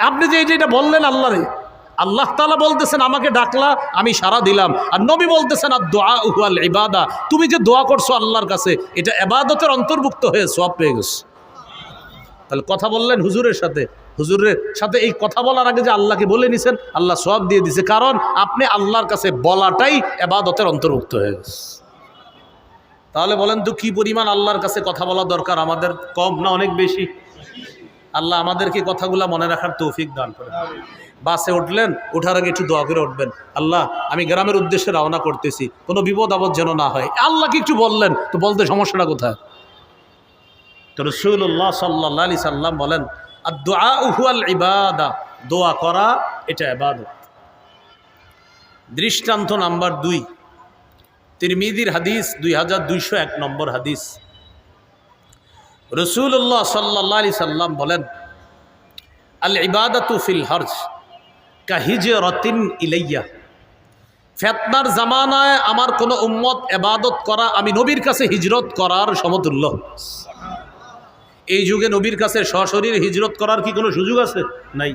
আপনি যে এটা বললেন আল্লাহরে, আল্লাহ তাআলা বলতেছেন আমাকে ডাকলা আমি সাড়া দিলাম, আর নবী বলতেছেন আর দোয়া হুয়াল ইবাদা, তুমি যে দোয়া করছো আল্লাহর কাছে এটা ইবাদতের অন্তর্ভুক্ত হয়ে সওয়াব পেয়ে গেছো। তাহলে কথা বললেন হুজুরের সাথে, হুজুরের সাথে এই কথা বলার আগে যে আল্লাহকে বলে নিছেন, আল্লাহ সওয়াব দিয়ে দিছে, কারণ আপনি আল্লাহর কাছে বলাটাই ইবাদতের অন্তর্ভুক্ত হয়ে গেছে। তাহলে বলেন তো কি পরিমাণ আল্লাহর কাছে কথা বলা দরকার আমাদের, কম না অনেক বেশি? আল্লাহ আমাদেরকে কথাগুলা মনে রাখার তৌফিক দান করে। বাসে উঠলেন, ওঠার আগে একটু দোয়া করে উঠবেন, আল্লাহ আমি গ্রামের উদ্দেশ্যে রওনা করতেছি, কোনো বিপদ আপদ যেন না হয়। আল্লাহকে একটু বললেন, তো বলতে সমস্যাটা কোথায়? তো রাসূলুল্লাহ সাল্লাল্লাহু আলাইহি সাল্লাম বলেন আদ-দুআ হুয়াল ইবাদা, দোয়া করা এটা ইবাদত। দৃষ্টান্ত নাম্বার 2, তিরমিজির হাদিস 2201 নম্বর হাদিস। রাসূলুল্লাহ সাল্লাল্লাহু আলাইহি সাল্লাম বলেন আল ইবাদাতু ফিল হরজ কাহিজরাতিন ইলাইয়া, ফিতনার জামানায় আমার কোন উম্মত ইবাদত করা আমি নবীর কাছে হিজরত করার সমতুল্য। এই যুগে নবীর কাছে সশরীরে হিজরত করার কি কোনো সুযোগ আছে? নাই।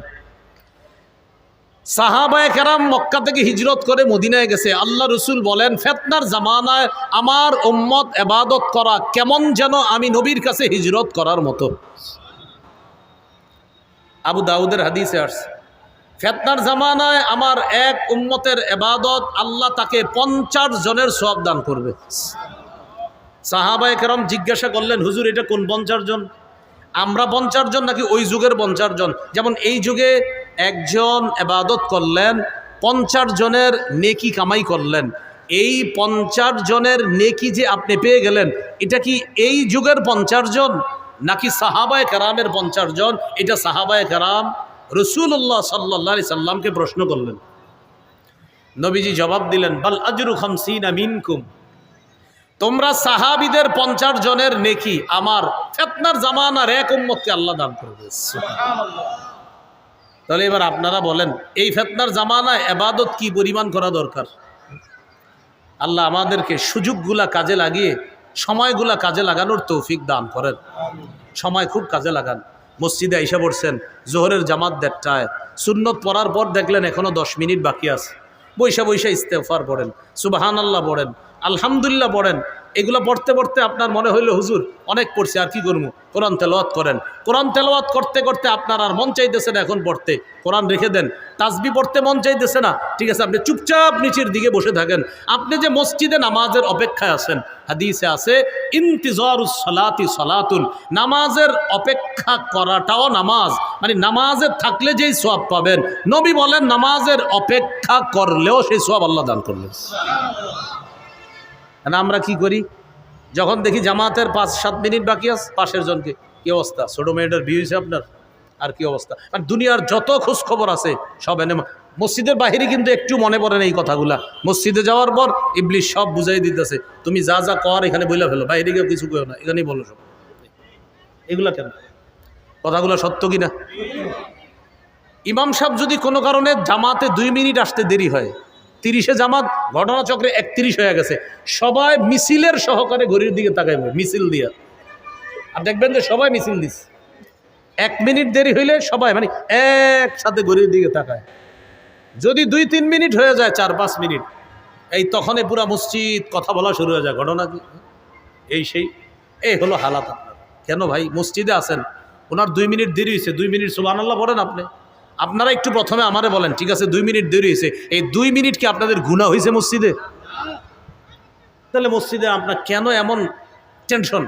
সাহাবায়ে কেরাম মক্কা থেকে হিজরত করে মদিনায় গেছে। আল্লাহ রসুল বলেন ফিতনার জামানায় আমার উম্মত ইবাদত করা কেমন যেন আমি নবীর কাছে হিজরত করার মতো। আবু দাউদের হাদিসে আসছে ফিতনার জামানায় আমার এক উম্মতের ইবাদত আল্লাহ তাকে 50 জনের সওয়াব দান করবে। সাহাবায়ে কেরাম জিজ্ঞাসা করলেন হুজুর এটা কোন 50 জন? আমরা 50 জন নাকি ওই যুগের 50 জন? যেমন এই যুগে একজন ইবাদত করলেন 50 জনের নেকি কামাই করলেন, এই 50 জনের নেকি যে আপনি পেয়ে গেলেন এটা কি এই যুগের 50 জন নাকি সাহাবায়ে কেরামের 50 জন? এটা সাহাবায়ে কেরাম রাসূলুল্লাহ সাল্লাল্লাহু আলাইহি সাল্লামকে প্রশ্ন করলেন। নবীজি জবাব দিলেন বাল আজরু 50 মিনকুম, তোমরা সাহাবীদের 50 জনের নেকি আমার ফিতনার জামানার এক উম্মতকে আল্লাহ দান করবে। সুবহানাল্লাহ। তাহলে এবার আপনারা বলেন এই ফিতনার জামানায় ইবাদত কি পরিমাণ করা দরকার? আল্লাহ আমাদেরকে সুযোগগুলা কাজে লাগিয়ে সময়গুলা কাজে লাগানোর তৌফিক দান করেন। সময় খুব কাজে লাগান। মসজিদে আইসা পড়ছেন, জোহরের জামাত 1:30টায়, সুন্নত পড়ার পর দেখলেন এখনো 10 মিনিট বাকি আছে, বৈশা বৈশা ইস্তেগফার পড়েন, সুবহানাল্লাহ পড়েন, আলহামদুলিল্লাহ পড়েন। এগুলো পড়তে পড়তে আপনার মনে হইল হুজুর অনেক পড়ছে আর কি করবো, কোরআন তেলাওয়াত করেন। কোরআন তেলাওয়াত করতে করতে আপনার আর মন চাইতেছে না এখন পড়তে, কোরআন রেখে দেন। তাসবিহ পড়তে মন চাইতেছে না, ঠিক আছে আপনি চুপচাপ নিচের দিকে বসে থাকেন। আপনি যে মসজিদে নামাজের অপেক্ষায় আছেন, হাদিসে আছে ইন্তিজারুস সালাতি সালাতুন, নামাজের অপেক্ষা করাটাও নামাজ, মানে নামাজে থাকলে যেই সওয়াব পাবেন, নবী বলেন নামাজের অপেক্ষা করলেও সেই সওয়াব আল্লাহ দান করলেন। আমরা কি করি, যখন দেখি জামাতের 5-7 মিনিট বাকি আছে, পাশের জনকে কি অবস্থা, ছোট মেয়েটার বিয়ে হয়েছে আপনার, আর কি অবস্থা, মানে দুনিয়ার যত খোঁজ খবর আছে সব এনে মসজিদের বাহিরে কিন্তু একটু মনে পড়ে না এই কথাগুলা। মসজিদে যাওয়ার পর ইবলিস সব বুঝাই দিতেছে, তুমি যা যা কর এখানে বইলা ফেলো, বাইরে গিয়ে কিছু কেউ না, এখানেই বলো সব। এগুলা কেন, কথাগুলো সত্য কিনা? ইমাম সাহেব যদি কোনো কারণে জামাতে 2 মিনিট আসতে দেরি হয়, 30-এ জামাত, ঘটনাচক্রে 31 হয়ে গেছে, সবাই মিছিলের সহকারে ঘড়ির দিকে তাকাইবে, মিছিল দিয়া, আর দেখবেন যে সবাই মিছিল দিস। 1 মিনিট দেরি হইলে সবাই মানে একসাথে ঘড়ির দিকে তাকায়। যদি 2-3 মিনিট হয়ে যায়, 4-5 মিনিট, এই তখনই পুরা মসজিদ কথা বলা শুরু হয়ে যায়, ঘটনা কি এই সেই, এই হলো হালাত আপনার। কেন ভাই মসজিদে আছেন, ওনার 2 মিনিট দেরি হয়েছে, 2 মিনিট সুবহানাল্লাহ পড়েন আপনি। আপনারা একটু প্রথমে আমারে বলেন, ঠিক আছে 2 মিনিট দেরি হয়েছে, এই 2 মিনিট কি আপনাদের গুনাহ হয়েছে মসজিদে? তাহলে মসজিদে আপনার কেন এমন টেনশন?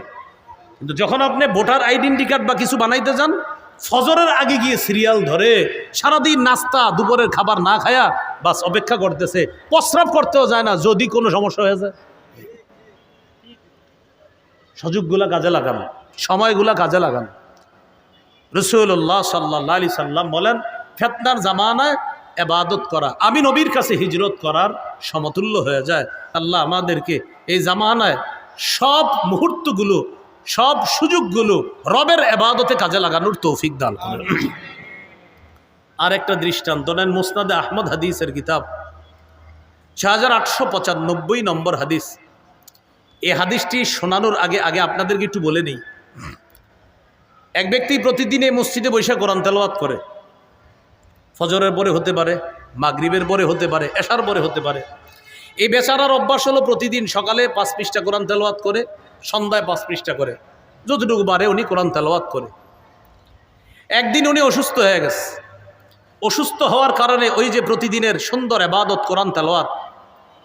কিন্তু যখন আপনি ভোটার আইডেন্টি কার্ড বা কিছু বানাইতে যান, ফজরের আগে গিয়ে সিরিয়াল ধরে সারাদিন নাস্তা দুপুরের খাবার না খায়া বাস অপেক্ষা করতেছে, প্রস্রাব করতেও যায় না যদি কোনো সমস্যা হয়ে যায়। সুযোগগুলা কাজে লাগান, সময়গুলা কাজে লাগান। রাসূলুল্লাহ সাল্লাল্লাহু আলাইহি সাল্লাম বলেন ফিতনার জামানায় ইবাদত করা আমি নবীর কাছে হিজরত করার সমতুল্য হয়ে যায়। আল্লাহ আমাদেরকে এই জামানায় সব মুহূর্তগুলো, সব সুযোগগুলো রবের ইবাদতে কাজে লাগানোর তৌফিক দান করেন। আর একটা দৃষ্টান্ত নেন, মুসনাদে আহমদ হাদিসের কিতাব 6895 নম্বর হাদিস। এই হাদিসটি শোনানোর আগে আগে আপনাদেরকে একটু বলে নেই। এক ব্যক্তি প্রতিদিন এই মসজিদে বসে কোরআন তেলাওয়াত করে, ফজরের পরে হতে পারে, মাগরিবের পরে হতে পারে, এশার পরে হতে পারে। এই বেচারার অভ্যাস হলো প্রতিদিন সকালে 5 পৃষ্ঠা কোরআন তেলাওয়াত করে, সন্ধ্যায় 5 পৃষ্ঠা করে, যতটুকু পারে উনি কোরআন তেলাওয়াত করে। একদিন উনি অসুস্থ হয়ে গেছে। অসুস্থ হওয়ার কারণে ওই যে প্রতিদিনের সুন্দর ইবাদত কোরআন তেলাওয়াত,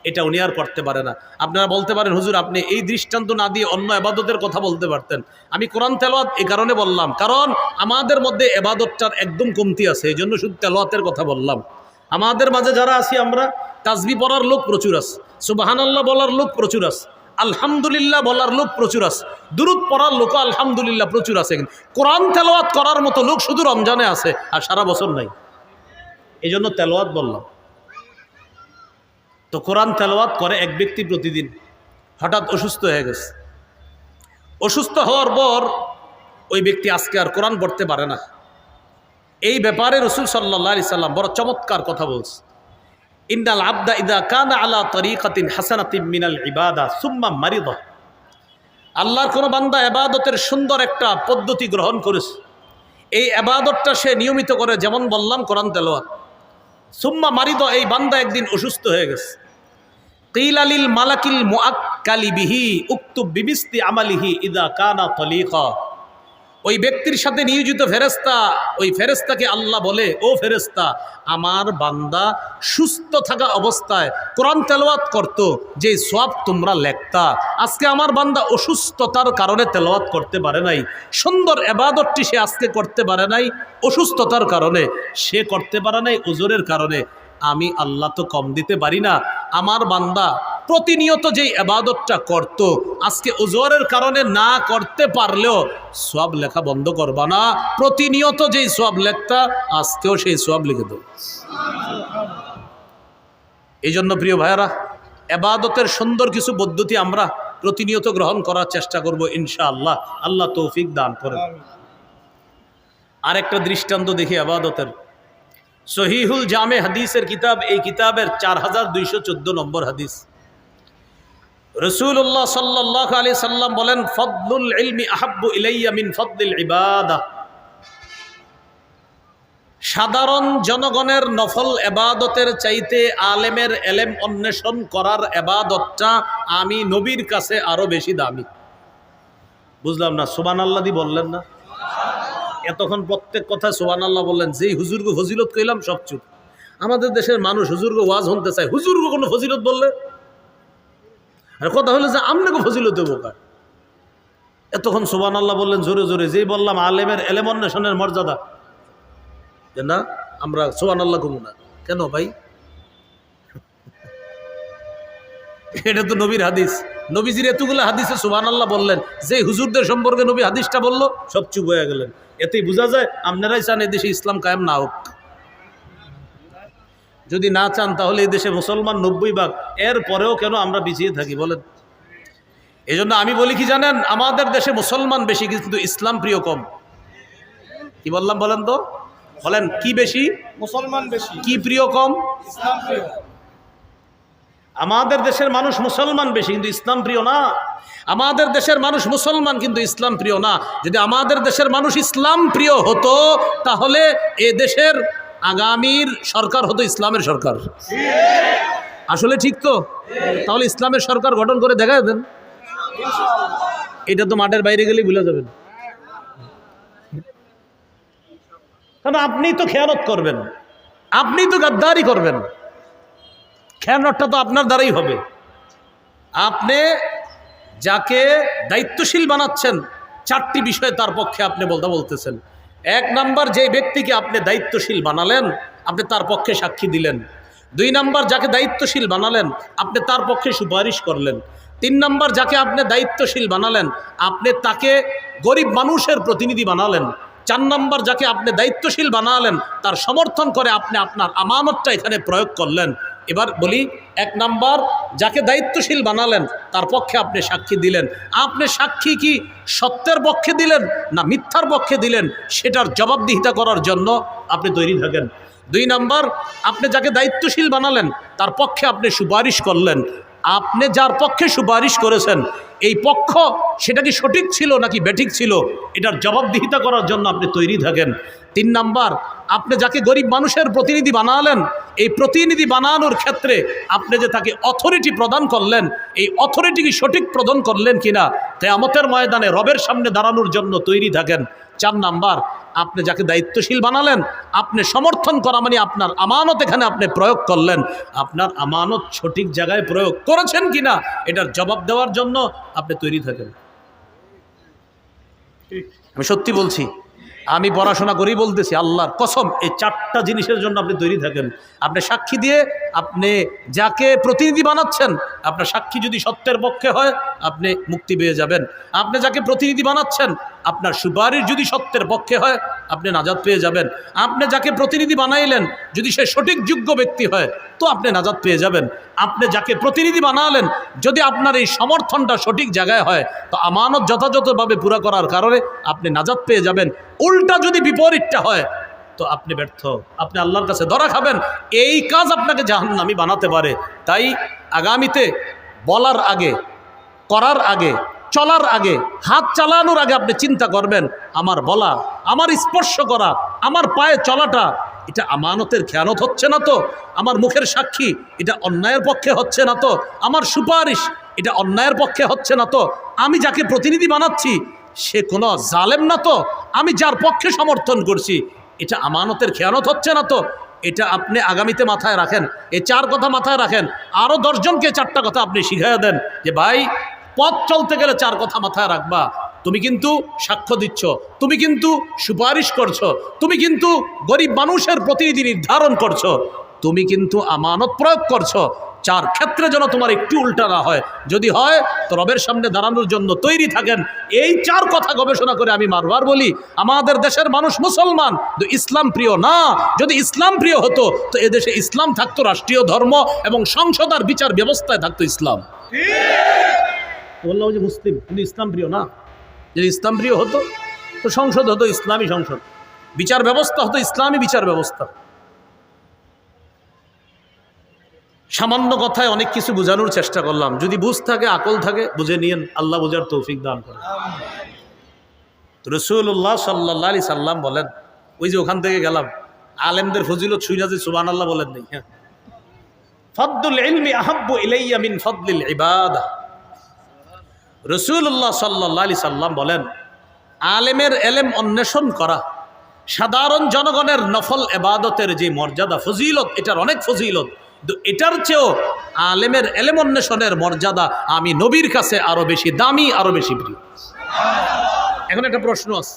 এটা উনি আর করতে পারে না। আপনারা বলতে পারেন, হুজুর আপনি এই দৃষ্টান্ত না দিয়ে অন্য ইবাদতের কথা বলতে পারতেন। আমি কোরআন তেলাওয়াত এই কারণে বললাম, কারণ আমাদের মধ্যে ইবাদতটার একদম কমতি আছে, এই জন্য শুধু তেলাওয়াতের কথা বললাম। আমাদের মাঝে যারা আছি আমরা, তাসবিহ পড়ার লোক প্রচুর আছে, সুবহানাল্লাহ বলার লোক প্রচুর আছে, আলহামদুলিল্লাহ বলার লোক প্রচুর আছে, দুরূদ পড়ার লোক আলহামদুলিল্লাহ প্রচুর আছে, কিন্তু কোরআন তেলাওয়াত করার মতো লোক শুধু রমজানে আছে আর সারা বছর নাই। এই জন্য তেলাওয়াত বললাম। তো কোরআন তেলাওয়াত করে এক ব্যক্তি প্রতিদিন, হঠাৎ অসুস্থ হয়ে গেছে। অসুস্থ হওয়ার পর ওই ব্যক্তি আজকে আর কোরআন পড়তে পারে না। এই ব্যাপারে রাসূল সাল্লাল্লাহু আলাইহি সাল্লাম বড় চমৎকার কথা বলছে, ইন্নাল আবদা ইযা কানা আলা তরিকাতিন হাসানাতিন মিনাল ইবাদা সুম্মা মারিদা। আল্লাহর কোনো বান্দা ইবাদতের সুন্দর একটা পদ্ধতি গ্রহণ করেছে, এই ইবাদতটা সে নিয়মিত করে, যেমন বললাম কোরআন তেলাওয়াত। সুম্মা মারিদা, এই বান্দা একদিন অসুস্থ হয়ে গেছে। কিলা লিল মালাকিল মুআক্কালি বিহি উক্তুব বিমিসলি আমালিহি ইযা কানা তলিকা। ওই ব্যক্তির সাথে নিয়োজিত ফেরেশতা, ওই ফেরেশতাকে আল্লাহ বলে, ও ফেরেশতা, আমার বান্দা সুস্থ থাকা অবস্থায় কোরআন তেলাওয়াত করত, যে সওয়াব তোমরা লেখতা, আজকে আমার বান্দা অসুস্থতার কারণে তেলাওয়াত করতে পারে নাই, সুন্দর ইবাদতটি সে আজকে করতে পারে নাই অসুস্থতার কারণে, সে করতে পারে নাই ওজরের কারণে। আমি আল্লাহ তো কম দিতে পারি না, আমার বান্দা প্রতিনিয়ত যেই ইবাদতটা করত, আজকে ওজরের কারণে না করতে পারলেও সওয়াব লেখা বন্ধ করবা না, প্রতিনিয়ত যেই সওয়াব লেখতা আজকেও সেই সওয়াব লিখে দাও। এই জন্য প্রিয় ভাইয়েরা, ইবাদতের সুন্দর কিছু পদ্ধতি আমরা প্রতিনিয়ত গ্রহণ করার চেষ্টা করব ইনশাআল্লাহ। আল্লাহ তৌফিক দান করেন। আরেকটা দৃষ্টান্ত দেখি ইবাদতের। সহিহুল জামে হাদিসের কিতাব, এই কিতাবের 4214 নম্বর হাদিস। রাসূলুল্লাহ সাল্লাল্লাহু আলাইহি সাল্লাম বলেন, ফদলুল ইলমি আহাব্বু ইলাইয়া মিন ফদলিল ইবাদাহ। সাধারণ জনগণের নফল ইবাদতের চাইতে আলেমের ইলম অন্বেষণ করার ইবাদতটা আমি নবীর কাছে আরো বেশি দামি। বুঝলাম না, সুবহানাল্লাহ দি বললেন না? এতক্ষণ প্রত্যেক কথা সুবহানাল্লাহ বললেন, যেই হুজুরকে ফজিলত কইলাম সব চুপ। আমাদের দেশের মানুষ হুজুরকে ওয়াজ শুনতে চায়, হুজুরকে কোনো ফজিলত বললে আর কথা হলো যে আমনাকে ফজিলত দেবো কার। এতক্ষণ সুবহানাল্লাহ বললেন জোরে জোরে, যেই বললাম আলেমের ইলম অন্বেষণের মর্যাদা, যে না আমরা সুবহানাল্লাহ কমু না কেন ভাই? এটা তো নবীর হাদিস, নবীজির এতগুলো হাদিসে সুবহানাল্লাহ বললেন, যে হুজুরদের সম্পর্কে নবী হাদিসটা বললো সব চুপ হয়ে গেলেন। এতেই বোঝা যায় আপনারাই চান এদেশে ইসলাম কায়েম না হোক। যদি না চান তাহলে এই দেশে মুসলমান 90 ভাগ, এর পরেও কেন আমরা পিছিয়ে থাকি বলেন? এই জন্য আমি বলি কি জানেন, আমাদের দেশে মুসলমান বেশি কিন্তু ইসলাম প্রিয় কম। কি বললাম বলেন তো? বলেন কি বেশি? মুসলমান বেশি, কি প্রিয় কম? ইসলাম প্রিয়। আমাদের দেশের মানুষ মুসলমান বেশি কিন্তু ইসলাম প্রিয় না। আমাদের দেশের মানুষ মুসলমান কিন্তু ইসলাম প্রিয় না। যদি আমাদের দেশের মানুষ ইসলাম প্রিয় হতো তাহলে এ দেশের আগামীর সরকার হতো ইসলামের সরকার। আসলে ঠিক তো? তাহলে ইসলামের সরকার গঠন করে দেখা দেন, এটা তো মাঠের বাইরে গেলেই ভুলে যাবেন। কারণ আপনি তো খেয়ানত করবেন, আপনি তো গাদ্দারি করবেন, খেয়ানতটা তো আপনার দ্বারাই হবে। আপনি যাকে দায়িত্বশীল বানাচ্ছেন, 4টি বিষয় তার পক্ষে আপনি বলতেছেন। 1 নাম্বার, যে ব্যক্তিকে আপনি দায়িত্বশীল বানালেন আপনি তার পক্ষে সাক্ষী দিলেন। 2 নাম্বার, যাকে দায়িত্বশীল বানালেন আপনি তার পক্ষে সুপারিশ করলেন। 3 নাম্বার, যাকে আপনি দায়িত্বশীল বানালেন আপনি তাকে গরিব মানুষের প্রতিনিধি বানালেন। 4 নাম্বার, যাকে আপনি দায়িত্বশীল বানালেন তার সমর্থন করে আপনি আপনার আমানতটা এখানে প্রয়োগ করলেন। এবার বলি, 1 নাম্বার, যাকে দায়িত্বশীল বানালেন তার পক্ষে আপনি সাক্ষী দিলেন। আপনি সাক্ষী কি সত্যের পক্ষে দিলেন না মিথ্যার পক্ষে দিলেন সেটার জবাবদিহিতা করার জন্য আপনি তৈরি থাকেন। 2 নাম্বার, আপনি যাকে দায়িত্বশীল বানালেন তার পক্ষে আপনি সুপারিশ করলেন। আপনি যার পক্ষে সুপারিশ করেছেন এই পক্ষ সেটা কি সঠিক ছিল নাকি বেঠিক ছিল এটার জবাবদিহিতা করার জন্য আপনি তৈরি থাকেন। 3 নাম্বার, আপনি যাকে গরিব মানুষের প্রতিনিধি বানালেন, এই প্রতিনিধি বানানোর ক্ষেত্রে আপনি যে তাকে অথরিটি প্রদান করলেন, এই অথরিটি কি সঠিক প্রদান করলেন কিনা, কিয়ামতের ময়দানে রবের সামনে দাঁড়ানোর জন্য তৈরি থাকেন। 4 নাম্বার, আপনি যাকে দায়িত্বশীল বানালেন, আপনি সমর্থন করা মানে আপনার আমানত এখানে আপনি প্রয়োগ করলেন, আপনার আমানত সঠিক জায়গায় প্রয়োগ করেছেন কিনা এটার জবাব দেওয়ার জন্য আপনি তৈরি থাকেন। আমি সত্যি বলছি, আমি পড়াশোনা করেই বলতেছি, আল্লাহর কসম, এই 4টা জিনিসের জন্য আপনি তৈরি থাকেন। আপনি সাক্ষী দিয়ে আপনি যাকে প্রতিনিধি বানাচ্ছেন, আপনার সাক্ষী যদি সত্যের পক্ষে হয় আপনি মুক্তি পেয়ে যাবেন। আপনি যাকে প্রতিনিধি বানাচ্ছেন, আপনার সুপারিশ যদি সত্যের পক্ষে হয় আপনি নাজাত পেয়ে যাবেন। আপনি যাকে প্রতিনিধি বানাইলেন যদি সে সঠিক যোগ্য ব্যক্তি হয় তো আপনি নাজাত পেয়ে যাবেন। আপনি যাকে প্রতিনিধি বানালেন যদি আপনার এই সমর্থনটা সঠিক জায়গায় হয় তো আমানত যথাযথভাবে পুরা করার কারণে আপনি নাজাত পেয়ে যাবেন। উল্টা যদি বিপরীতটা হয় তো আপনি ব্যর্থ, আপনি আল্লাহর কাছে ধরা খাবেন। এই কাজ আপনাকে জাহান্নামী বানাতে পারে। তাই আগামীতে বলার আগে, করার আগে, চলার আগে, হাত চালানোর আগে আপনি চিন্তা করবেন, আমার বলা, আমার স্পর্শ করা, আমার পায়ে চলাটা এটা আমানতের খেয়ানত হচ্ছে না তো, আমার মুখের সাক্ষী এটা অন্যায়ের পক্ষে হচ্ছে না তো, আমার সুপারিশ এটা অন্যায়ের পক্ষে হচ্ছে না তো, আমি যাকে প্রতিনিধি বানাচ্ছি সে কোনো জালেম না তো, আমি যার পক্ষে সমর্থন করছি এটা আমানতের খেয়ানত হচ্ছে না তো। এটা আপনি আগামীতে মাথায় রাখেন, এই 4 কথা মাথায় রাখেন। আরও 10 জনকে 4টা কথা আপনি শিখিয়ে দেন যে ভাই পথ চলতে গেলে 4 কথা মাথায় রাখবা। তুমি কিন্তু সাক্ষ্য দিচ্ছ, তুমি কিন্তু সুপারিশ করছো, তুমি কিন্তু গরিব মানুষের প্রতিনিধি নির্ধারণ করছো, তুমি কিন্তু আমানত প্রয়োগ করছো। 4 ক্ষেত্রে যেন তোমার একটু উল্টা না হয়। যদি হয় তো রবের সামনে দাঁড়ানোর জন্য তৈরি থাকেন। এই 4 কথা গবেষণা করে আমি বারবার বলি, আমাদের দেশের মানুষ মুসলমান তো ইসলাম প্রিয় না। যদি ইসলাম প্রিয় হতো তো এদেশে ইসলাম থাকতো রাষ্ট্রীয় ধর্ম এবং সংসদ আর বিচার ব্যবস্থায় থাকতো ইসলাম। বললাম যে মুসলিম কিন্তু ইসলাম প্রিয় না। যদি ইসলাম প্রিয় হতো তো সংসদ হতো ইসলামী সংসদ, বিচার ব্যবস্থা হতো ইসলামী বিচার ব্যবস্থা। সামান্য কথায় অনেক কিছু বোঝানোর চেষ্টা করলাম। যদি বুঝ থাকে, আকল থাকে, বুঝে নিয়েন। আল্লাহ বোঝার তৌফিক দান করেন। রাসূলুল্লাহ সাল্লাল্লাহু আলাইহি সাল্লাম বলেন, ওই যে ওখান থেকে গেলাম, আলেমদের ফজিলত শুইনা যে সুবহানাল্লাহ বলেন নাই। হ্যাঁ, ফাদলুল ইলমি আহাব্বু ইলাইয়া মিন ফাদলিল ইবাদাহ। রাসূলুল্লাহ সাল্লাল্লাহু আলাইহি সাল্লাম বলেন, আলেমের এলেম অন্বেষণ করা সাধারণ জনগণের নফল ইবাদতের যে মর্যাদা, ফজিলত, এটার অনেক ফজিলত, কিন্তু এটার চেয়েও আলেমের এলেম অন্বেষণের মর্যাদা আমি নবীর কাছে আরো বেশি দামি, আরো বেশি প্রিয়। এখন একটা প্রশ্ন আছে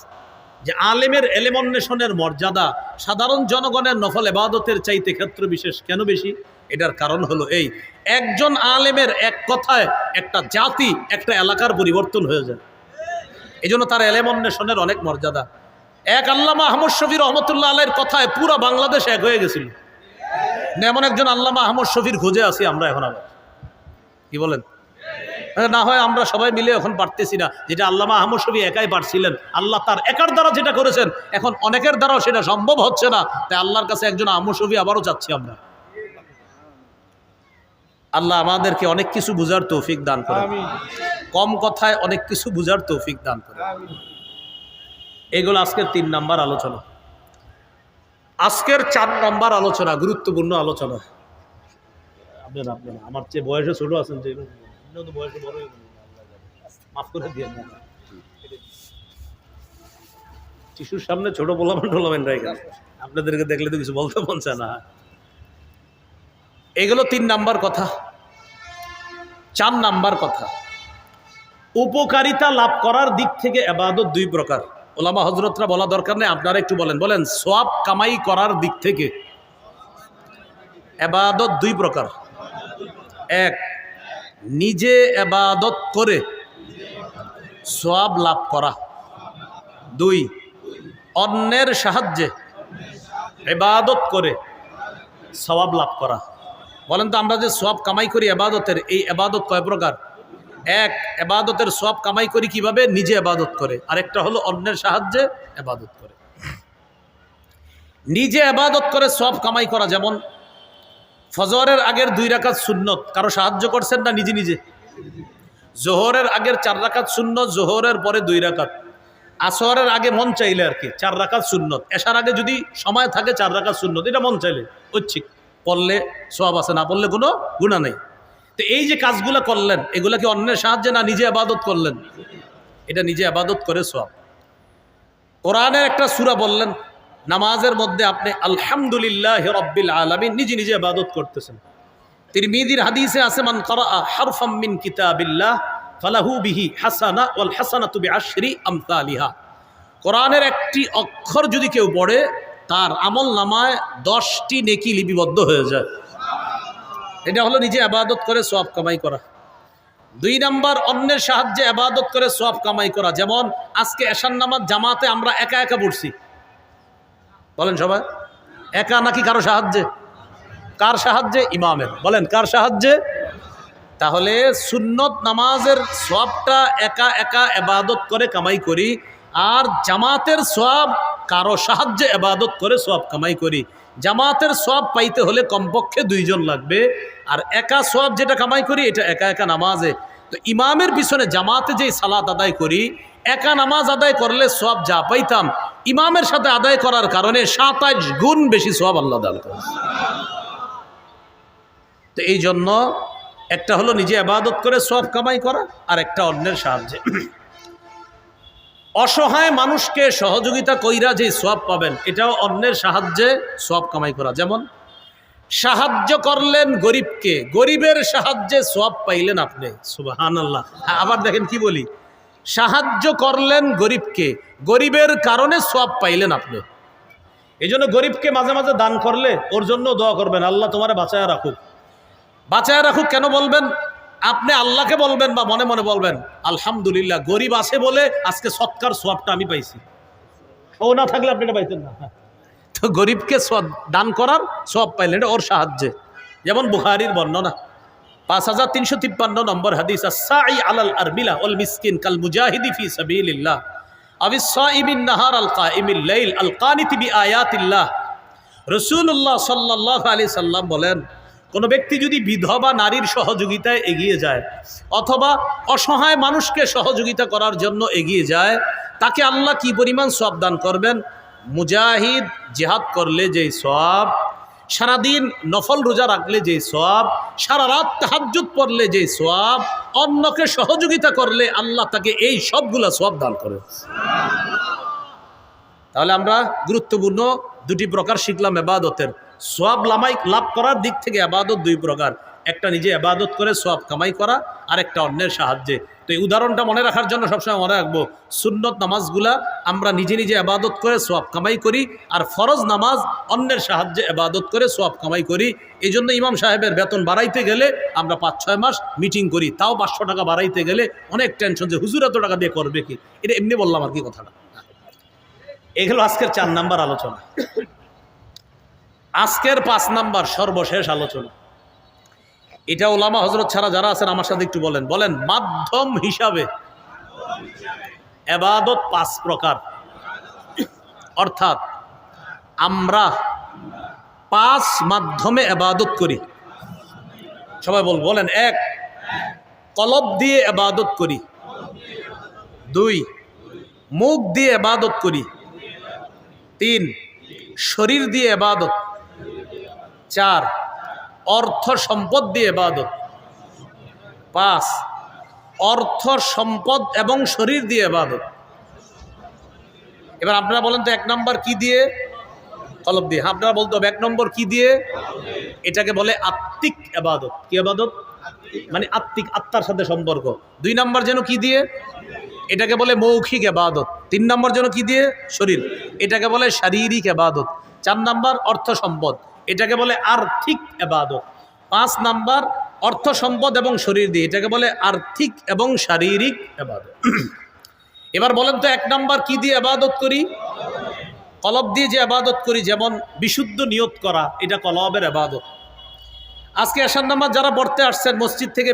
যে আলেমের এলেম অন্বেষণের মর্যাদা সাধারণ জনগণের নফল ইবাদতের চাইতে ক্ষেত্র বিশেষ কেন বেশি? এটার কারণ হলো এই, একজন আলেমের এক কথায় একটা জাতি, একটা এলাকার পরিবর্তন হয়ে যায়। এই জন্য তার এলেম অন্বেষণের অনেক মর্যাদা। এক আল্লামা আহমদ শফী রহমতুল্লাহ আলাইহির কথায় পুরা বাংলাদেশ এক হয়ে গেছিল। এমন একজন আল্লামা আহমদ শফীর খোঁজে আছি আমরা এখন। আবার কি বলেন? না হয় আমরা সবাই মিলে এখন পারতেছি না, যেটা আল্লামা আহমদ শফী একাই পারছিলেন, আল্লাহ তার একার দ্বারা যেটা করেছেন এখন অনেকের দ্বারাও সেটা সম্ভব হচ্ছে না। তাই আল্লাহর কাছে একজন আহমদ শফী আবারও চাচ্ছি আমরা। আল্লাহ আমাদেরকে অনেক কিছু বুঝার তৌফিক দান করেন, কম কথায় অনেক কিছু বুঝার তৌফিক দান করেন। এগুলো আজকের 3 নাম্বার আলোচনা। আজকের 4 নাম্বার আলোচনা, গুরুত্বপূর্ণ আলোচনা। আপনারা আমার চেয়ে বয়সে ছোট আছেন, যে বয়সে বড়, মাফ করে দিয়ে শিশুর সামনে ছোট বলাবেন রাই, আপনাদেরকে দেখলে তো কিছু বলতে মন চায় না। এগুলো 3 নাম্বার কথা। 4 নাম্বার কথা, উপকারিতা লাভ করার দিক থেকে ইবাদত 2 প্রকার। ওলামা হযরতরা বলা দরকার নেই, আপনারা একটু বলেন সওয়াব কামাই করার দিক থেকে ইবাদত 2 প্রকার। 1, নিজে ইবাদত করে সওয়াব লাভ করা। 2, অন্যের সাহায্যে ইবাদত করে সওয়াব লাভ করা। বলেন তো, আমরা যে সওয়াব কামাই করি ইবাদতের, এই ইবাদত কয় প্রকার? 1, ইবাদতের সওয়াব কামাই করি কিভাবে? নিজে ইবাদত করে। আরেকটা হলো অন্যের সাহায্যে ইবাদত করে। নিজে ইবাদত করে সওয়াব কামাই করা, যেমন ফজরের আগের 2 রাকাত সুন্নত কারো সাহায্য করছেন না নিজে নিজে। জোহরের আগের 4 রাকাত সুন্নত, জোহরের পরে 2 রাকাত। আসরের আগে মন চাইলে আর কি 4 রাকাত সুন্নত, এশার আগে যদি সময় থাকে 4 রাকাত সুন্নত, এটা মন চাইলে ঐচ্ছিক পড়লে সওয়াব আছে, না পড়লে কোনো গুনাহ নেই। তো এই যে কাজগুলো করলেন, এগুলা কি অন্যের সাহায্যে না নিজে ইবাদত করলেন? এটা নিজে ইবাদত করে সওয়াব। কোরআনের একটা সূরা বললেন, নামাজের মধ্যে আপনি আলহামদুলিল্লাহি রাব্বিল আলামিন নিজে নিজে ইবাদত করতেছেন। তিরমিজির হাদিসে আছে, মান ক্বারাআ হারফাম মিন কিতাবিল্লাহ ফালাহু বিহি হাসানা ওয়াল হাসানাতু বিআশরি আমসালিহা। কোরআনের একটি অক্ষর যদি কেউ পড়ে, তার আমল নামায় 10টি নেকি লিপিবদ্ধ হয়ে যায়। এটা হলো নিজে ইবাদত করে সওয়াব কামাই করা। 2 নাম্বার, অন্যের সাহায্যে ইবাদত করে সওয়াব কামাই করা। যেমন আজকে এশার নামাজ জামাতে আমরা একা একা পড়ছি, বলেন সবাই একা নাকি কারো সাহায্যে? কার সাহায্যে? ইমামের। বলেন কার সাহায্যে? তাহলে সুন্নত নামাজের সওয়াবটা একা একা ইবাদত করে কামাই করি, আর জামাতের সওয়াব কারো সাহায্যে ইবাদত করে সওয়াব কামাই করি। জামাতের সওয়াব পাইতে হলে কমপক্ষে 2 জন লাগবে, আর একা সওয়াব যেটা কামাই করি এটা একা একা নামাজে। তো ইমামের পিছনে জামাতে যেই সালাত আদায় করি, একা নামাজ আদায় করলে সওয়াব যা পাইতাম, ইমামের সাথে আদায় করার কারণে 27 গুণ বেশি সওয়াব আল্লাহ দান করে। তো এই জন্য একটা হলো নিজে ইবাদত করে সওয়াব কামাই করা, আর একটা অন্যের সাহায্যে। অসহায় মানুষকে সহযোগিতা কইরা যে সওয়াব পাবেন, এটাও অন্যের সাহায্যে সওয়াব কামাই করা। যেমন সাহায্য করলেন গরিবকে, গরিবের সাহায্যে সওয়াব পাইলেন আপনি, সুবহানাল্লাহ। আবার দেখেন কি বলি, সাহায্য করলেন গরিবকে, গরিবের কারণে সওয়াব পাইলেন আপনি। এই জন্য গরিবকে মাঝে মাঝে দান করলে ওর জন্য দোয়া করবেন, আল্লাহ তোমারে বাঁচায় রাখুক। বাঁচায় রাখুক কেন বলবেন? আপনি আল্লাহকে বলবেন বা মনে মনে বলবেন, আলহামদুলিল্লাহ গরিব আছে বলে আজকে সৎকার সওয়াবটা আমি পাইছি, ও না থাকলে আপনি এটা পাইতেন না। তো গরিবকে দান করার সওয়াব পাইলেন, এটা ওর সাহায্যে। যেমন বুখারীর বর্ণনা 5353 নম্বর হাদিস, আস-সাঈ আলাল আরমিলা ওয়াল মিসকিন কাল মুজাহিদি ফি সাবিলিল্লাহ আবিস সাইমিন নাহার আল কাইমিল লাইল আল কানিতি বিআয়াতিল্লাহ। রাসূলুল্লাহ সাল্লাল্লাহু আলাইহি সাল্লাম বলেন, কোনো ব্যক্তি যদি বিধবা নারীর সহযোগিতায় এগিয়ে যায় অথবা অসহায় মানুষকে সহযোগিতা করার জন্য এগিয়ে যায়, তাকে আল্লাহ কি পরিমাণ সওয়াব দান করবেন? মুজাহিদ জিহাদ করলে যেই সওয়াব, সারাদিন নফল রোজা রাখলে যেই সওয়াব, সারা রাত তাহাজ্জুদ পড়লে যেই সওয়াব, অন্যকে সহযোগিতা করলে আল্লাহ তাকে এই সবগুলা সওয়াব দান করে। তাহলে আমরা গুরুত্বপূর্ণ 2টি প্রকার শিখলাম ইবাদতের। সওয়াব লাভ করার দিক থেকে ইবাদত 2 প্রকার, একটা নিজে ইবাদত করে সওয়াব কামাই করা, আর একটা অন্যের সাহায্যে। তো এই উদাহরণটা মনে রাখার জন্য সবসময় মনে রাখবো, সুন্নত নামাজগুলা আমরা নিজে নিজে ইবাদত করে সওয়াব কামাই করি, আর ফরজ নামাজ অন্যের সাহায্যে ইবাদত করে সওয়াব কামাই করি। এই জন্য ইমাম সাহেবের বেতন বাড়াইতে গেলে আমরা 5-6 মাস মিটিং করি, তাও 500 টাকা বাড়াইতে গেলে অনেক টেনশন, যে হুজুর এত টাকা দিয়ে করবে কি। এটা এমনি বললাম আর কি কথাটা। এগুলো আজকের 4 নাম্বার আলোচনা। আজকের 5 নাম্বার সর্বশেষ আলোচনা, এটা ওলামা হযরত ছাড়া যারা আছেন আমার সাথে একটু বলেন। বলেন মাধ্যম হিসাবে ইবাদত 5 প্রকার, অর্থাৎ আমরা 5 মাধ্যমে ইবাদত করি। সবাই বলেন। 1, কলব দিয়ে ইবাদত করি। 2, মুখ দিয়ে ইবাদত করি। 3, শরীর দিয়ে ইবাদত। 4, অর্থ সম্পদ দিয়ে ইবাদত। 5, অর্থ সম্পদ এবং শরীর দিয়ে ইবাদত। এবার আপনারা বলেন তো 1 নম্বর কি দিয়ে? কলব দিয়ে। আপনারা বলতে হবে 1 নম্বর কি দিয়ে? এটাকে বলে আত্মিক ইবাদত। কি ইবাদত? মানে আত্মিক, আত্মার সাথে সম্পর্ক। 2 নম্বর যেন কি দিয়ে? এটাকে বলে মৌখিক ইবাদত। 3 নম্বর যেন কি দিয়ে? শরীর, এটাকে বলে শারীরিক ইবাদত। 4 নম্বর অর্থ সম্পদ, এটাকে বলে আর্থিক ইবাদত। 5 নম্বর অর্থ সম্পদ এবং শরীর দিয়ে, এটাকে বলে আর্থিক এবং শারীরিক ইবাদত। এবার বলেন তো 1 নম্বর কি দিয়ে ইবাদত করি? কলব দিয়ে যে ইবাদত করি, যেমন বিশুদ্ধ নিয়ত করা, এটা কলবের ইবাদত। আজকে এশার নামাজ যারা পড়তে আসছেন, মসজিদ থেকে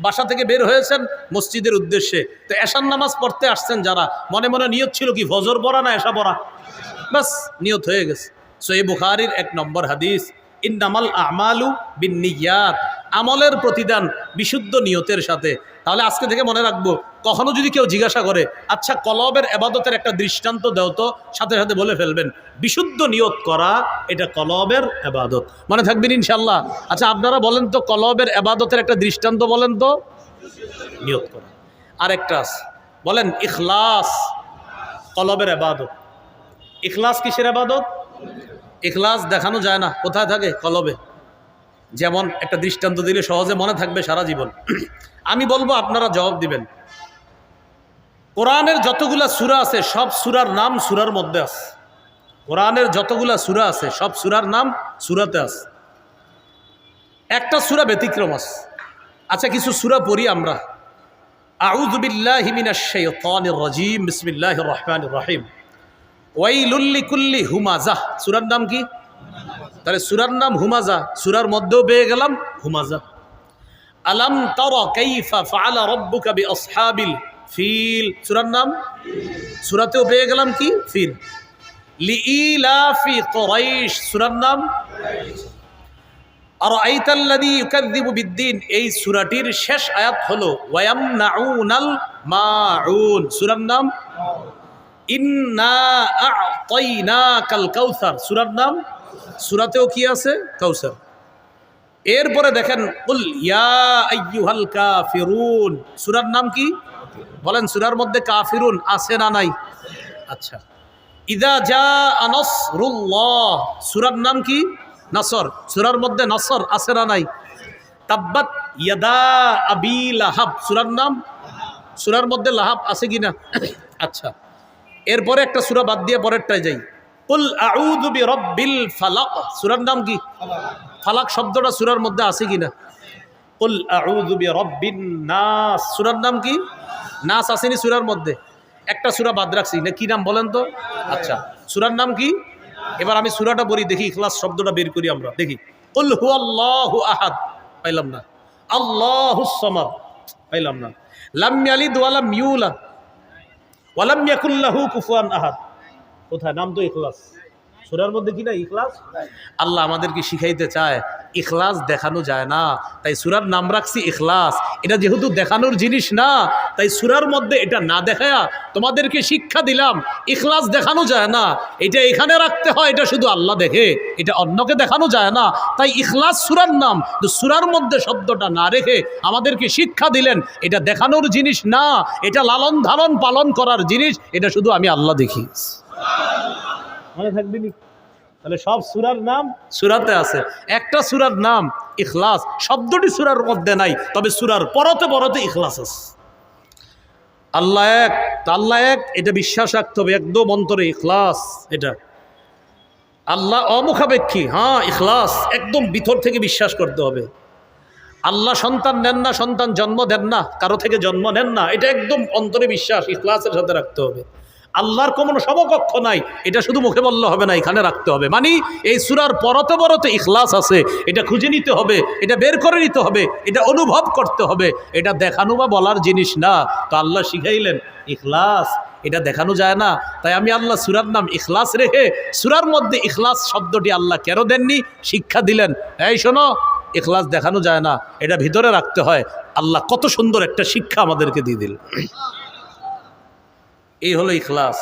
বাসা থেকে বের হয়েছেন মসজিদের উদ্দেশ্যে, তো এশার নামাজ পড়তে আসছেন যারা, মনে মনে নিয়ত ছিল কি ফজর পড়া না এশা পড়া, বাস নিয়ত হয়ে গেছে। সহিহ বুখারীর 1 নম্বর হাদিস, ইন্নামাল আমালু বিন্নিয়াত আমলের প্রতিদান বিশুদ্ধ নিয়তের সাথে। তাহলে আজকে থেকে মনে রাখবো, কখনো যদি কেউ জিজ্ঞাসা করে আচ্ছা কলবের এবাদতের একটা দৃষ্টান্ত দেও তো, সাথে সাথে বলে ফেলবেন বিশুদ্ধ নিয়ত করা এটা কলবের এবাদত। মনে থাকবেন ইনশাল্লাহ। আচ্ছা আপনারা বলেন তো কলবের এবাদতের একটা দৃষ্টান্ত বলেন তো। নিয়ত করা। আরেকটা আছে, বলেন ইখলাস কলবের এবাদত। ইখলাস কিসের এবাদত? ইখলাস দেখানো যায় না, কোথায় থাকে? কলবে। যেমন একটা দৃষ্টান্ত দিলে সহজে মনে থাকবে সারা জীবন। আমি বলবো, আপনারা জবাব দিবেন। কোরআনের যতগুলা সূরা আছে সব সূরার নাম সূরার মধ্যে আছে। কোরআনের যতগুলা সূরা আছে সব সূরার নাম সূরাতে আছে, একটা সূরা ব্যতিক্রম আছে। আচ্ছা কিছু সূরা পড়ি আমরা। আউযু বিল্লাহি মিনাশ শাইতানির রাজীম, বিসমিল্লাহির রহমানির রহিম। ওয়াইলুল লিকুল্লি হুমাজাহ, সূরার নাম কি? তাহলে সূরার নাম হুমাজা, সূরার মধ্যেও পেয়ে গেলাম হুমাজা। আলাম তারা কাইফা ফাআলা রাব্বুকা বিআসহাবিল ফিল, সূরার নাম, সূরাতেও পেয়ে গেলাম কি? ফিল। লিইলাফি কুরাইশ, সূরার নাম আরাআইতাল্লাযী ইউকাযযিবু বিদ্দীন, এই সূরাটির শেষ আয়াত হলো ওয়ায়ামনাউনাল মাউন, সূরার নাম ইন্না আ'তাইনাকাল কাউসার, সূরার নাম, সূরাতেও কি আছে? কাউসার। এরপরে দেখেন কুল ইয়া আইয়ুহাল কাফিরুন, সূরার নাম কি? বলেন সূরার মধ্যে কাফিরুন আছে না নাই? আচ্ছা। ইযা জাআ নাসরুল্লাহ, সূরার নাম কি? নাসর, সূরার মধ্যে নাসর আছে না নাই? তাব্বাত ইয়াদা আবি লাহাব, সূরার নাম, সূরার মধ্যে লাহাব আছে কিনা? আচ্ছা। এরপরে একটা সূরা বাদ দিয়ে পরেরটায় যাই। কুল আউযু বিরাব্বিল ফালাক, সূরার নাম কি? ফালাক শব্দটা সূরার মধ্যে আছে কিনা? কুল আউযু বিরাব্বিন নাস, সূরার নাম কি? নাস আসেনি সূরার মধ্যে, একটা সূরা বাদ রাখছি না, কি নাম বলেন তো? আচ্ছা সূরার নাম কি? এবার আমি সূরাটা বলি, দেখি ইখলাস শব্দটা বের করি আমরা, দেখি। কুল হুয়াল্লাহু আহাদ, পাইলাম না। আল্লাহুস সামাদ, পাইলাম না। লাম ইয়ালিদ ওয়া লাম ইউলাদ ওয়া লাম ইয়াকুল লাহু কুফুয়ান আহাদ, কোথায়? নাম তো ইখলাস, সূরার মধ্যে কি না ইখলাস? আল্লাহ আমাদেরকে শিখাইতে চায় ইখলাস দেখানো যায় না, তাই সূরার নাম রাখছি ইখলাস। এটা যেহেতু দেখানোর জিনিস না, তাই সূরার মধ্যে এটা না দেখায়া তোমাদেরকে শিক্ষা দিলাম ইখলাস দেখানো যায় না, এটা এখানে রাখতে হয়, এটা শুধু আল্লাহ দেখে, এটা অন্যকে দেখানো যায় না। তাই ইখলাস সূরার নাম, তো সূরার মধ্যে শব্দটা না রেখে আমাদেরকে শিক্ষা দিলেন এটা দেখানোর জিনিস না, এটা লালন ধারণ পালন করার জিনিস, এটা শুধু আমি আল্লাহ দেখি। মনে থাকবেনি? তাহলে সব সূরার নাম সূরাতে আছে, একটা সূরার নাম ইখলাস, শব্দটি সূরার মধ্যে নাই, তবে সূরার পরতে পরতে ইখলাস আছে। আল্লাহ এক, আল্লাহ এক, এটা বিশ্বাস রাখতে হবে একদম অন্তরে, ইখলাস। এটা আল্লাহ অমুখাপেক্ষী, হ্যাঁ ইখলাস একদম ভিতর থেকে বিশ্বাস করতে হবে। আল্লাহ সন্তান নেন না, সন্তান জন্ম দেন না, কারো থেকে জন্ম নেন না, এটা একদম অন্তরে বিশ্বাস ইখলাসের সাথে রাখতে হবে। আল্লাহর কোনো সমকক্ষ নাই, এটা শুধু মুখে বললে হবে না, এখানে রাখতে হবে। মানে এই সূরার পরতে পরতে ইখলাস আছে, এটা খুঁজে নিতে হবে, এটা বের করে নিতে হবে, এটা অনুভব করতে হবে, এটা দেখানো বা বলার জিনিস না। তো আল্লাহ শিখাইলেন ইখলাস, এটা দেখানো যায় না, তাই আমি আল্লাহ সূরার নাম ইখলাস রেখে সূরার মধ্যে ইখলাস শব্দটি আল্লাহ কেন দেননি শিক্ষা দিলেন। এই শোনো, ইখলাস দেখানো যায় না, এটা ভিতরে রাখতে হয়। আল্লাহ কত সুন্দর একটা শিক্ষা আমাদেরকে দিয়ে দিল। এই হলো ইখলাস,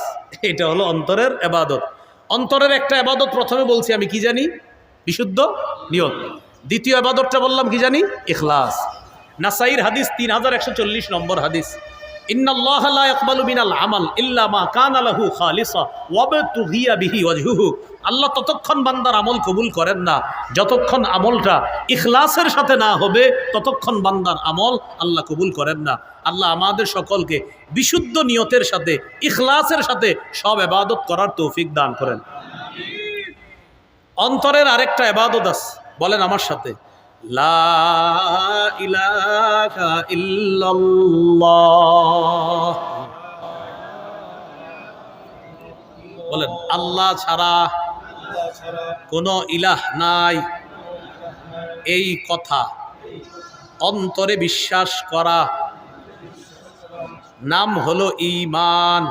এটা হলো অন্তরের ইবাদত। অন্তরের একটা ইবাদত প্রথমে বলছি আমি, কি জানি? বিশুদ্ধ নিয়ত। দ্বিতীয় ইবাদতটা বললাম কি জানি? ইখলাস। নাসাইর হাদিস 3140 নম্বর হাদিস, ইন্নাল্লাহা লা ইয়াকবালু মিনাল আমাল ইল্লা মা কানা লাহু খালিসা ওয়াবতুগিয়া বিহি ওয়াজহুহু। আল্লাহ ততক্ষণ বান্দার আমল কবুল করেন না যতক্ষণ আমলটা ইখলাসের সাথে না হবে, ততক্ষণ বান্দার আমল আল্লাহ কবুল করেন না। আল্লাহ আমাদের সকলকে বিশুদ্ধ নিয়তের সাথে ইখলাসের সাথে সব ইবাদত করার তৌফিক দান করেন। অন্তরের আরেকটা ইবাদত আছে, বলেন আমার সাথে, লা ইলাহা ইল্লাল্লাহ। বলেন আল্লাহ ছাড়া কোনো ইলাহ নাই, এই কথা অন্তরে বিশ্বাস করা নাম হলো ঈমান।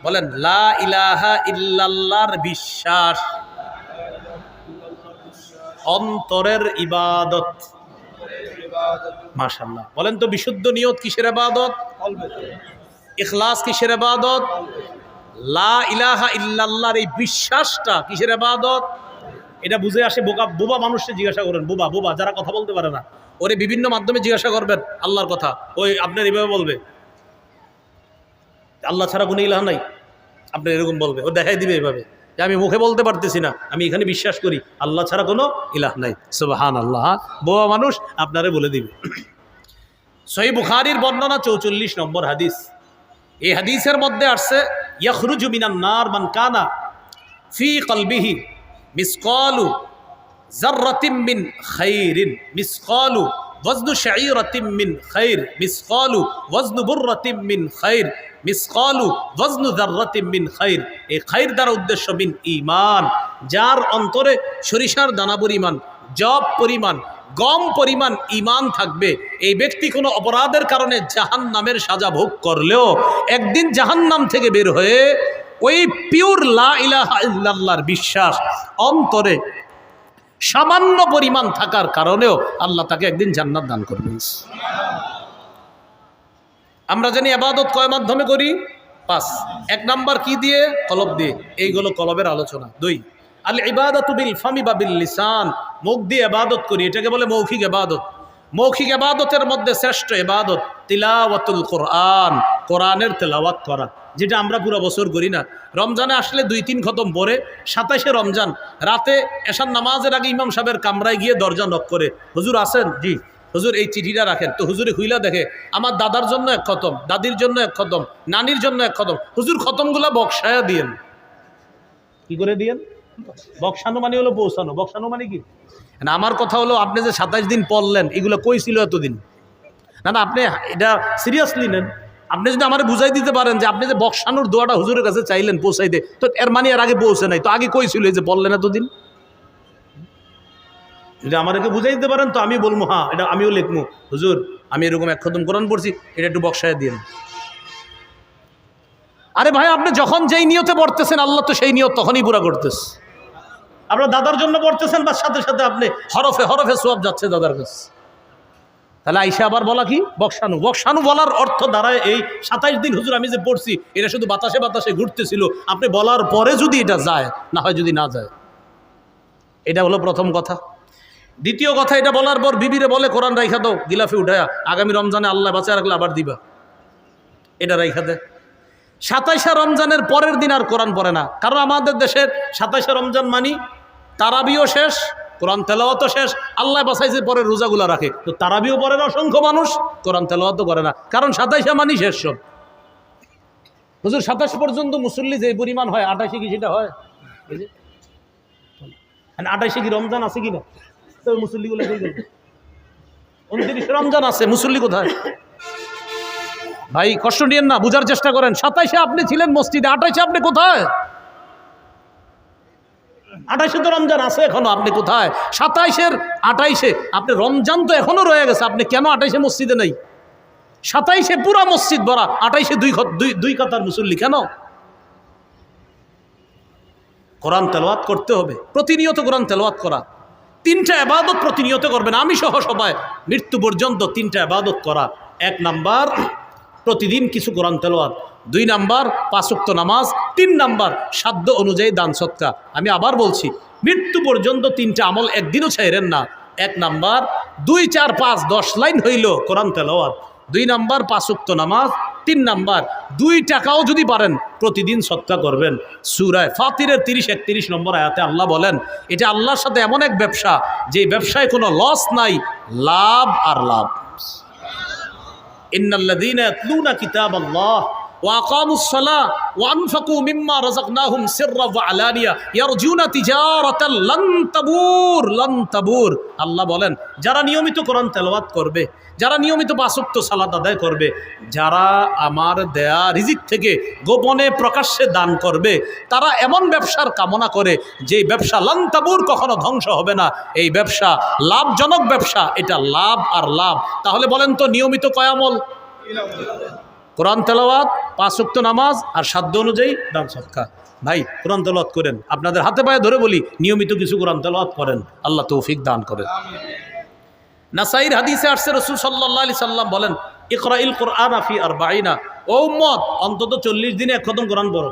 বলেন লা ইলাহা ইল্লাল্লাহর বিশ্বাস অন্তরের ইবাদত। মাশাআল্লাহ, বলেন তো বিশুদ্ধ নিয়ত কিসের ইবাদত? ইখলাস কিসের ইবাদত? লা ইলাহা ইল্লাল্লাহর এই বিশ্বাসটা কিসের ইবাদত? এটা বুঝে আসে বোবা মানুষকে জিজ্ঞাসা করেন, বোবা যারা কথা বলতে পারে না, ওরে বিভিন্ন মাধ্যমে জিজ্ঞাসা করবেন আল্লাহর কথা, ওই আপনার এইভাবে বলবে আল্লাহ ছাড়া কোনো ইলাহ নাই, আপনার এরকম বলবে, ও দেখাই দিবে এইভাবে যে আমি মুখে বলতে পারতেছি না, আমি এখানে বিশ্বাস করি আল্লাহ ছাড়া কোনো ইলাহ নাই। সুবহানাল্লাহ। বোবা মানুষ আপনারে বলে দিবে। সহিহ বুখারীর বর্ণনা 44 নম্বর হাদিস। এই হাদিসের মধ্যে আসছে ইয়াখরুজু মিনান নার মান কানা ফি কলবিহি মিসকালু যাররাতিন মিন খাইরিন মিসকালু ওয়াজনু শাঈরাতিন মিন খাইর মিসকালু ওয়াজনু বুররাতিন মিন খাইর মিসকালু ওয়াজনু যাররাতিন মিন খাইর। এই খাইর দ্বারা উদ্দেশ্য মিন ঈমান, যার অন্তরে সরিষার দানা পরিমাণ, জব পরিমাণ, গম পরিমাণ ঈমান থাকবে, এই ব্যক্তি কোনো অপরাধের কারণে জাহান্নামের সাজা ভোগ করলেও একদিন জাহান্নাম থেকে বের হয়ে ওই পিওর লা ইলাহা ইল্লাল্লাহর বিশ্বাস অন্তরে সামান্য পরিমাণ থাকার কারণেও আল্লাহ তাকে একদিন জান্নাত দান করবেন। আমরা জানি ইবাদত কয় মাধ্যমে করি? 5। 1 নাম্বার কি দিয়ে? কলব দিয়ে। এইগুলো কলবের আলোচনা। 2 আল ইবাদাতু বিল ফামি বা বিল লিসান, মুখ দিয়ে ইবাদত করি, এটাকে বলে মৌখিক ইবাদত। মৌখিক ইবাদতের মধ্যে শ্রেষ্ঠ ইবাদত তিলাওয়াতুল কোরআন, কোরআনের তেলাওয়াত করা, যেটা আমরা পুরো বছর করি না। রমজানে আসলে 2-3 খতম পড়ে 27শে রমজান রাতে এশার নামাজের আগে ইমাম সাহেবের কামরায় গিয়ে দরজা নক করে, হুজুর আছেন? জি। হুজুর এই চিঠিটা রাখেন। তো হুজুরে খুইলা দেখে আমার দাদার জন্য 1 খতম, দাদির জন্য 1 খতম, নানির জন্য 1 খতম। হুজুর খতমগুলা বক্সায়া দিয়েন। কি করে দিয়েন? বক্সানো মানে হলো পৌঁছানো। বক্সানো মানে কি? না, আমার কথা হলো আপনি যে 27 দিন পড়লেন এগুলো কই ছিল এতদিন? না, আপনি এটা সিরিয়াসলি নেন। আপনি যদি আমার বুঝাই দিতে পারেন যে আপনি যে বক্সানোর দোয়াটা হুজুরের কাছে চাইলেন পৌঁছাইতে, তো এর মানে এর আগে পৌঁছে নাই, তো আগে কই ছিল এই যে বললেন এতদিন? যদি আমাকে বুঝাই দিতে পারেন তো আমি বলবো হ্যাঁ, এটা আমিও লিখবো, হুজুর আমি এরকম 1 খতম কোরআন পড়ছি, এটা একটু বক্সায় দিন। আরে ভাই, আপনি যখন যেই নিয়তে পড়তেছেন আল্লাহ তো সেই নিয়ত তখনই পুরা করতেছে। আপনার দাদার জন্য পড়তেছেন বা সাথে সাথে আপনি হরফে হরফে সওয়াব যাচ্ছে দাদার কাছে। তাহলে আইসা আবার বলা কি? বক্সানু। বক্সানু বলার অর্থ দাঁড়ায় এই 27 দিন হুজুর আমি যে পড়ছি এটা শুধু বাতাসে বাতাসে ঘুরতেছিল, আপনি বলার পরে যদি এটা যায়, না হয় যদি না যায়। এটা হলো প্রথম কথা। দ্বিতীয় কথা, এটা বলার পর বিবিরে বলে কোরআন রাইখা দাও গিলাফে উঠায়া, আগামী রমজানে আল্লাহ বাঁচায় রাখলে আবার দিবা, এটা রাইখা দে। 27শে রমজানের পরের দিন আর কোরআন পড়ে না, কারণ আমাদের দেশের 27শে রমজান মানি তারাবিও শেষ, কোরআন তেলাওয়াতও শেষ, আল্লাহ বাঁচাইছে পরে রোজাগুলা রাখে, তো তারাবিও পড়ে না অসংখ্য মানুষ, কোরআন তেলাওয়াতও করে না, কারণ 27শে মানি শেষ সব। হুজুর 27 পর্যন্ত মুসল্লি যে পরিমাণ হয়, 28 কি সেটা হয়? 28 কি রমজান আছে কিনা? তো মুসল্লিগুলো 29 রমজান আছে, মুসল্লি কোথায়? ভাই কষ্ট নিয়েন না, বুঝার চেষ্টা করেন। 27শে আপনি ছিলেন মসজিদে, 28শে আপনি কোথায়? 28শে তো রমজান আছে এখনো, আপনি কোথায়? 27শে আপনি রমজান তো এখনো রয়ে গেছে, আপনি কেন 28শে মসজিদে নেই? 27শে পুরা মসজিদ ভরা, 28শে দুই কাতার মুসল্লি কেন? কোরআন তেলাওয়াত করতে হবে, প্রতিনিয়ত কোরআন তেলাওয়াত করা। 3টা ইবাদত প্রতিনিয়ত করবেন, আমি সহ সবাই মৃত্যু পর্যন্ত 3টা ইবাদত করা। 1 নাম্বার প্রতিদিন কিছু কোরআন তেলাওয়াত, 2 নাম্বার 5 ওয়াক্ত নামাজ, 3 নাম্বার সাধ্য অনুযায়ী দান সদকা। আমি আবার বলছি, মৃত্যু পর্যন্ত 3টা আমল একদিনও ছাইরেন না। 1 নাম্বার 2, 4, 5, 10 লাইন হইল কোরআন তেলাওয়াত, 2 নাম্বার 5 ওয়াক্ত নামাজ, 3 নাম্বার 2 টাকাও যদি পারেন প্রতিদিন সদকা করবেন। সূরা ফাতিরের 30-31 নম্বর আয়াতে আল্লাহ বলেন, এটা আল্লাহর সাথে এমন এক ব্যবসা যে ব্যবসায় কোনো লস নাই, লাভ আর লাভ। ইন্নাল্লাযীনা ইয়াতলুনা কিতাবাল্লাহ ওয়া আকামুস সালাহ ওয়া আনফাকু মিম্মা রাযাকনাহুম সিররান ওয়া আলানিয়া ইয়ারজুনা তিজারাতান লান তাবুর। আল্লাহ বলেন, যারা নিয়মিত কোরআন তেলাওয়াত করবে, যারা নিয়মিত 5 ওয়াক্ত সালাত আদায় করবে, যারা আমার দেয়া রিজিক থেকে গোপনে প্রকাশ্যে দান করবে, তারা এমন ব্যবসার কামনা করে যে ব্যবসা লান তাবুর, কখনো ধ্বংস হবে না। এই ব্যবসা লাভজনক ব্যবসা, এটা লাভ আর লাভ। তাহলে বলেন তো নিয়মিত কয় আমল? কোরআন তেলাওয়াত, 5 ওয়াক্ত নামাজ আর সাধ্য অনুযায়ী দান সদকা। ভাই কোরআন তেলাওয়াত করেন, আপনাদের হাতে পায়ে ধরে বলি নিয়মিত কিছু কোরআন তেলাওয়াত করেন, আল্লাহ তৌফিক দান করেন। নাসাইর হাদিসে আসছে রাসূল সাল্লাল্লাহু আলাইহি সাল্লাম বলেন, ইকরাইল কোরআন ফি 40, ও উম্মত অন্তত 40 দিনে এক খতম কোরআন পড়ো।